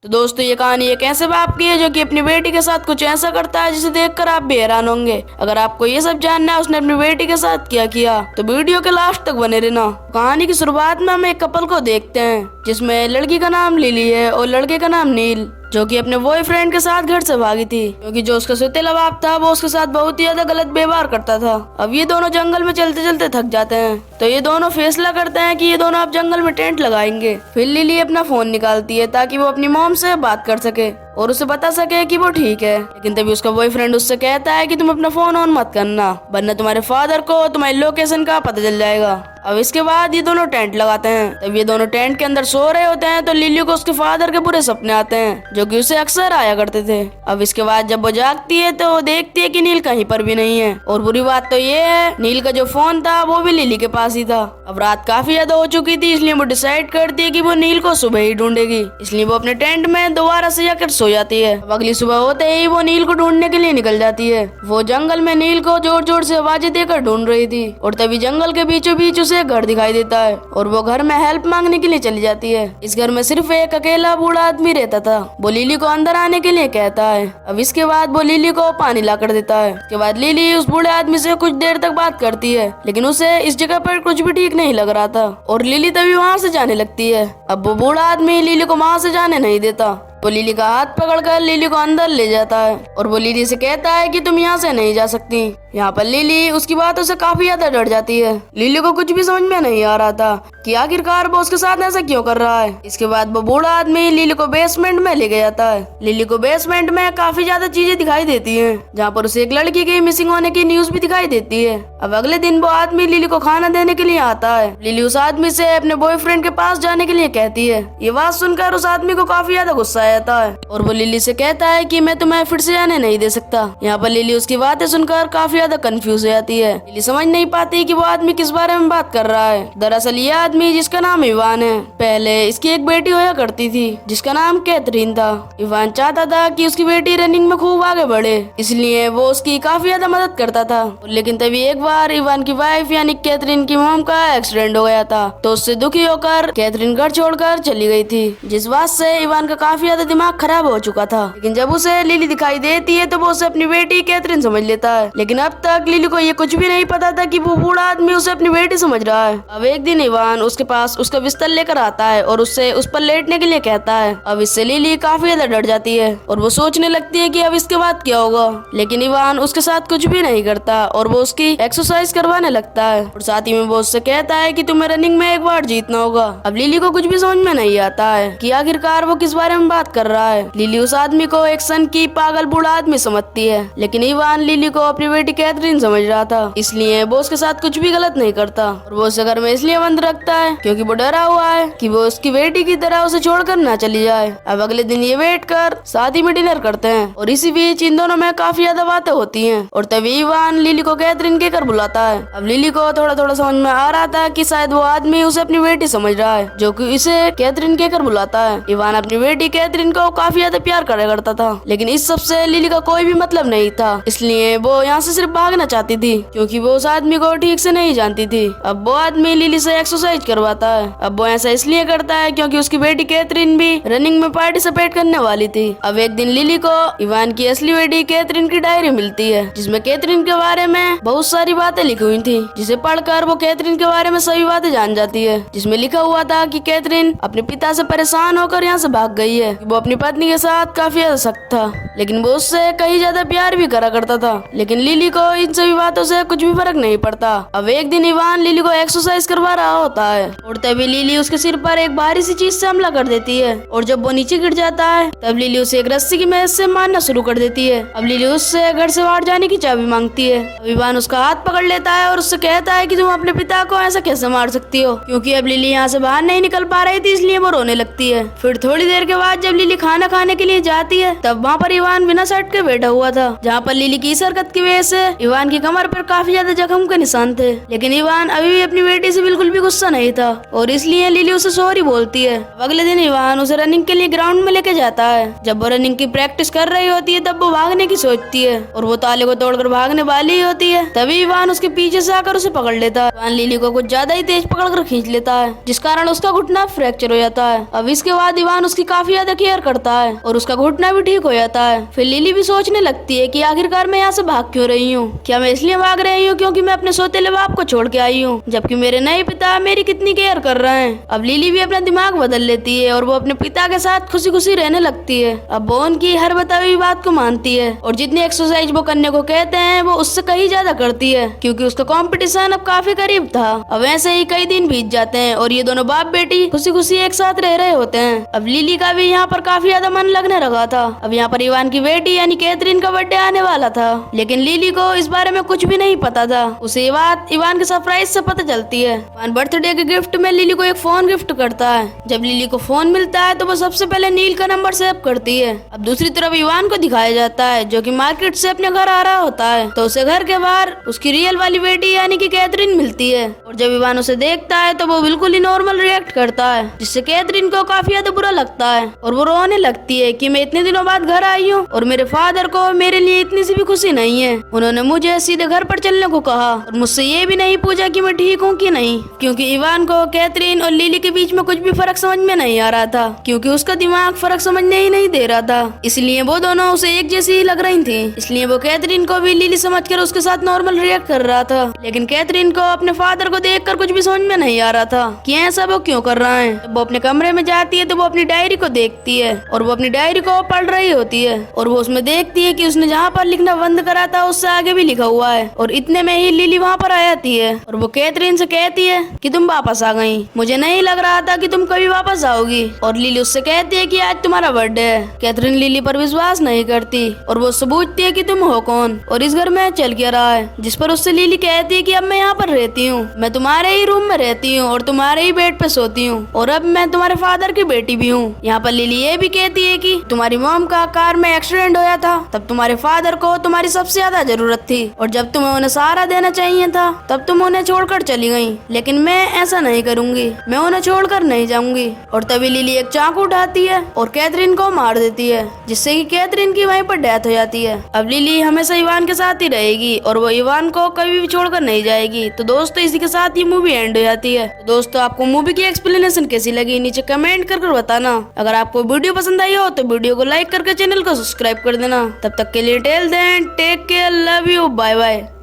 तो दोस्तों ये कहानी एक ऐसे बाप की है जो कि अपनी बेटी के साथ कुछ ऐसा करता है जिसे देखकर आप भी हैरान होंगे। अगर आपको ये सब जानना है उसने अपनी बेटी के साथ क्या किया तो वीडियो के लास्ट तक बने रहना। कहानी की शुरुआत में हम एक कपल को देखते हैं जिसमें लड़की का नाम लिली है और लड़के का नाम नील, जो कि अपने बॉयफ्रेंड के साथ घर से भागी थी क्योंकि जो उसका सौतेला बाप था वो उसके साथ बहुत ही ज्यादा गलत व्यवहार करता था। अब ये दोनों जंगल में चलते चलते थक जाते हैं तो ये दोनों फैसला करते हैं कि ये दोनों अब जंगल में टेंट लगाएंगे। फिर लिली अपना फोन निकालती है ताकि वो अपनी मॉम से बात कर सके और उसे बता सके कि वो ठीक है, लेकिन तभी उसका बॉयफ्रेंड उससे कहता है कि तुम अपना फोन ऑन मत करना वरना तुम्हारे फादर को तुम्हारी लोकेशन का पता चल जाएगा। अब इसके बाद ये दोनों टेंट लगाते हैं। तब ये दोनों टेंट के अंदर सो रहे होते हैं तो लिली को उसके फादर के बुरे सपने आते हैं जो कि उसे अक्सर आया करते थे। अब इसके बाद जब वो जागती है तो वो देखती है कि नील कहीं पर भी नहीं है और बुरी बात तो ये है नील का जो फोन था वो भी लिली के पास ही था। अब रात काफी ज्यादा हो चुकी थी इसलिए वो डिसाइड करती है कि वो नील को सुबह ही ढूंढेगी, इसलिए वो अपने टेंट में दोबारा से जाकर सो जाती है। अब अगली सुबह होते ही वो नील को ढूंढने के लिए निकल जाती है। वो जंगल में नील को जोर जोर से आवाजें देकर ढूंढ रही थी और तभी जंगल के बीचों बीच उसे घर दिखाई देता है और वो घर में हेल्प मांगने के लिए चली जाती है। इस घर में सिर्फ एक अकेला बूढ़ा आदमी रहता था। वो लिली को अंदर आने के लिए कहता है। अब इसके बाद वो लिली को पानी ला कर देता है। उसके बाद लिली उस बूढ़े आदमी से कुछ देर तक बात करती है लेकिन उसे इस जगह पर कुछ भी ठीक नहीं लग रहा था और लिली तभी वहाँ से जाने लगती है। अब वो बूढ़ा आदमी लिली को वहाँ से जाने नहीं देता। वो लिली का हाथ पकड़कर लिली को अंदर ले जाता है और वो लिली से कहता है कि तुम यहाँ से नहीं जा सकती। यहाँ पर लिली उसकी बातों से काफी ज्यादा डर जाती है। लिली को कुछ भी समझ में नहीं आ रहा था कि आखिरकार वो उसके साथ ऐसा क्यों कर रहा है। इसके बाद वो बूढ़ा आदमी लिली को बेसमेंट में ले गया जाता है। लिली को बेसमेंट में काफी ज्यादा चीजें दिखाई देती हैं जहाँ पर उसे एक लड़की के मिसिंग होने की न्यूज भी दिखाई देती है। अब अगले दिन वो आदमी लिली को खाना देने के लिए आता है। लिली उस आदमी से अपने बॉयफ्रेंड के पास जाने के लिए कहती है। ये बात सुनकर उस आदमी को काफी ज्यादा गुस्सा आता है और वो लिली से कहता है कि मैं तुम्हें फिर से जाने नहीं दे सकता। यहाँ पर लिली उसकी बातें सुनकर काफी ज्यादा कंफ्यूज हो जाती है। लिली समझ नहीं पाती कि वो आदमी किस बारे में बात कर रहा है। दरअसल ये आदमी जिसका नाम इवान है, पहले इसकी एक बेटी होया करती थी जिसका नाम कैथरीन था। इवान चाहता था कि उसकी बेटी रनिंग में खूब आगे बढ़े, इसलिए वो उसकी काफी ज्यादा मदद करता था। लेकिन तभी एक बार इवान की वाइफ यानी कैथरीन की मॉम का एक्सीडेंट हो गया था तो उससे दुखी होकर कैथरीन घर छोड़कर चली गई थी, जिस बात से इवान का काफी ज्यादा दिमाग खराब हो चुका था। लेकिन जब उसे लिली दिखाई देती है तो वो उसे अपनी बेटी कैथरीन समझ लेता है। लेकिन अब तक लिली को ये कुछ भी नहीं पता था कि वो बूढ़ा आदमी उसे अपनी बेटी समझ रहा है। अब एक दिन इवान उसके पास उसका बिस्तर लेकर आता है और उससे उस पर लेटने के लिए कहता है। अब इससे लिली काफी ज्यादा डर जाती है और वो सोचने लगती है कि अब इसके बाद क्या होगा। लेकिन इवान उसके साथ कुछ भी नहीं करता और वो उसकी एक्सरसाइज करवाने लगता है और साथ ही में वो उससे कहता है कि तुम्हें रनिंग में एक बार जीतना होगा। अब लिली को कुछ भी समझ में नहीं आता है कि आखिरकार वो किस बारे में बात कर रहा है। लिली उस आदमी को एक सन की पागल बूढ़ा आदमी समझती है लेकिन इवान लिली को अपनी बेटी कैथरीन समझ रहा था, इसलिए वो उसके साथ कुछ भी गलत नहीं करता और वो उसे घर में इसलिए बंद रखता है क्योंकि वो डरा हुआ है कि वो उसकी बेटी की तरह उसे छोड़कर ना चली जाए। अब अगले दिन ये वेट कर शादी में डिनर करते हैं और इसी बीच इन दोनों में काफी ज्यादा बातें होती हैं और तभी इवान लिली को कैथरीन के घर बुलाता है। अब लिली को थोड़ा थोड़ा समझ में आ रहा था कि शायद वो आदमी उसे अपनी बेटी समझ रहा है जो कि इसे कैथरीन के घर बुलाता है। इवान अपनी बेटी कैथरीन को काफी ज्यादा प्यार करा करता था लेकिन इस सब से लिली का कोई भी मतलब नहीं था, इसलिए वो यहाँ से सिर्फ भागना चाहती थी क्योंकि वो उस आदमी को ठीक से नहीं जानती थी। अब वो आदमी लिली से एक्सरसाइज करवाता है। अब वो ऐसा इसलिए करता है क्योंकि उसकी बेटी कैथरीन भी रनिंग में पार्टिसिपेट करने वाली थी। अब एक दिन लिली को इवान की असली बेटी कैथरीन की डायरी मिलती है जिसमें कैथरीन के बारे में बहुत सारी बातें लिखी हुई थी, जिसे पढ़कर वो कैथरीन के बारे में सभी बातें जान जाती है। जिसमें लिखा हुआ था कि कैथरीन अपने पिता से परेशान होकर यहाँ से भाग गई है। वो अपनी पत्नी के साथ काफी ज्यादा सख्त था लेकिन वो उससे कहीं ज्यादा प्यार भी करा करता था। लेकिन लिली को इन सभी बातों से कुछ भी फर्क नहीं पड़ता। अब एक दिन इवान लिली को एक्सरसाइज करवा रहा होता है और तभी लिली उसके सिर पर एक भारी सी चीज से हमला कर देती है और जब वो नीचे गिर जाता है तब लिली उसे एक रस्सी की मदद से मारना शुरू कर देती है। अब लिली उससे घर से बाहर जाने की चाबी मांगती है। अब इवान उसका हाथ पकड़ लेता है और उससे कहता है कि तुम अपने पिता को ऐसा कैसे मार सकती हो, क्योंकि अब लिली यहाँ से बाहर नहीं निकल पा रही थी इसलिए वो रोने लगती है। फिर थोड़ी देर के बाद जब लिली खाना खाने के लिए जाती है तब वहाँ पर इवान बिना शर्ट के बैठा हुआ था, जहाँ पर लिली की इस हरकत की वजह से इवान की कमर पर काफी ज्यादा जख्म के निशान थे। लेकिन इवान अभी भी अपनी बेटी से बिल्कुल भी गुस्सा नहीं था और इसलिए लिली उसे सॉरी बोलती है। अगले दिन इवान उसे रनिंग के लिए ग्राउंड में लेके जाता है। जब वो रनिंग की प्रैक्टिस कर रही होती है तब वो भागने की सोचती है और वो ताले को तोड़कर भागने वाली ही होती है। तभी इवान उसके पीछे से आकर उसे पकड़ लेता है। इवान लिली को कुछ ज्यादा ही तेज पकड़कर खींच लेता है जिस कारण उसका घुटना फ्रैक्चर हो जाता है। अब इसके बाद इवान उसकी काफी ज्यादा केयर करता है और उसका घुटना भी ठीक हो जाता है। फिर लिली भी सोचने लगती है कि आखिरकार मैं यहाँ से भाग क्यों रही हूँ, क्या मैं इसलिए भाग रही हूँ क्योंकि मैं अपने सौतेले बाप को छोड़ के आई हूँ, जबकि मेरे नए पिता मेरी कितनी केयर कर रहे हैं। अब लिली भी अपना दिमाग बदल लेती है और वो अपने पिता के साथ खुशी खुशी रहने लगती है। अब वो उनकी हर बताई हुई बात को मानती है और जितनी एक्सरसाइज वो करने को कहते हैं वो उससे कहीं ज्यादा करती है, क्योंकि उसका कंपटीशन अब काफी करीब था। अब ऐसे ही कई दिन बीत जाते हैं और ये दोनों बाप बेटी खुशी खुशी एक साथ रह रहे होते हैं। अब लिली का भी यहाँ पर काफी ज्यादा मन लगने लगा था। अब यहाँ पर इवान की बेटी यानी कैथरीन का बर्थडे आने वाला था, लेकिन लिली को इस बारे में कुछ भी नहीं पता था। उसे ये बात इवान के सरप्राइज से पता चलती है। इवान बर्थडे के गिफ्ट में लिली को एक फोन गिफ्ट करता है। जब लिली को फोन मिलता है तो वो सबसे पहले नील का नंबर सेव करती है। अब दूसरी तरफ इवान को दिखाया जाता है जो कि मार्केट से अपने घर आ रहा होता है, तो उसे घर के बाहर उसकी रियल वाली बेटी यानी कि कैथरीन मिलती है। और जब इवान उसे देखता है तो वो बिल्कुल ही नॉर्मल रिएक्ट करता है, जिससे कैथरीन को काफी ज्यादा बुरा लगता है और वो रोने लगती है कि मैं इतने दिनों बाद घर आई हूँ और मेरे फादर को मेरे लिए इतनी सी भी खुशी नहीं है। उन्होंने मुझे सीधे घर पर चलने को कहा और मुझसे ये भी नहीं पूछा कि मैं ठीक हूँ कि नहीं, क्योंकि इवान को कैथरीन और लिली के बीच में कुछ भी फर्क समझ में नहीं आ रहा था, क्योंकि उसका दिमाग फर्क समझने ही नहीं दे रहा था। इसलिए वो दोनों उसे एक जैसी ही लग रही थी, इसलिए वो कैथरीन को भी लिली समझकर उसके साथ नॉर्मल रिएक्ट कर रहा था। लेकिन कैथरीन को अपने फादर को देखकर कुछ भी समझ में नहीं आ रहा था कि ऐसा वो क्यों कर रहा है। जब वो अपने कमरे में जाती है तो वो अपनी डायरी को देखती है और वो अपनी डायरी को पढ़ रही होती है और वो उसमें देखती है कि उसने जहाँ पर लिखना बंद करा था उससे आगे भी लिखा हुआ है। और इतने में ही लिली वहाँ पर आ जाती है और वो कैथरीन से कहती है कि तुम वापस आ गई, मुझे नहीं लग रहा था कि तुम कभी वापस आओगी। और लिली उससे कहती है कि आज तुम्हारा बर्थडे है। कैथरीन लिली पर विश्वास नहीं करती और वो उससे पूछती है कि तुम हो कौन और इस घर में चल क्या रहा है, जिस पर उससे लिली कहती है कि अब मैं यहाँ पर रहती हूँ, मैं तुम्हारे ही रूम में रहती हूँ और तुम्हारे ही बेड पे सोती हूँ और अब मैं तुम्हारे फादर की बेटी भी हूँ। यहाँ पर लिली ये भी कहती है कि तुम्हारी मॉम का कार में एक्सीडेंट होया था, तब तुम्हारे फादर को तुम्हारी सबसे ज्यादा जरूरत थी और जब तुम्हें उन्हें सहारा देना चाहिए था तब तुम उन्हें छोड़कर चली गई, लेकिन मैं ऐसा नहीं करूंगी, मैं उन्हें छोड़कर नहीं जाऊंगी। और तभी लिली एक चाकू उठाती है और कैथरीन को मार देती है, जिससे कि कैथरीन की वहीं पर डेथ हो जाती है। अब लिली हमेशा इवान के साथ ही रहेगी और वो इवान को कभी भी छोड़कर नहीं जाएगी। तो दोस्तों इसी के साथ ही मूवी एंड हो जाती है। तो दोस्तों आपको मूवी की एक्सप्लेनेशन कैसी लगी नीचे कमेंट कर बताना। अगर आपको वीडियो पसंद आई हो तो वीडियो को लाइक करके चैनल को सब्सक्राइब कर देना। तब तक के लिए till then take care, love you, bye bye.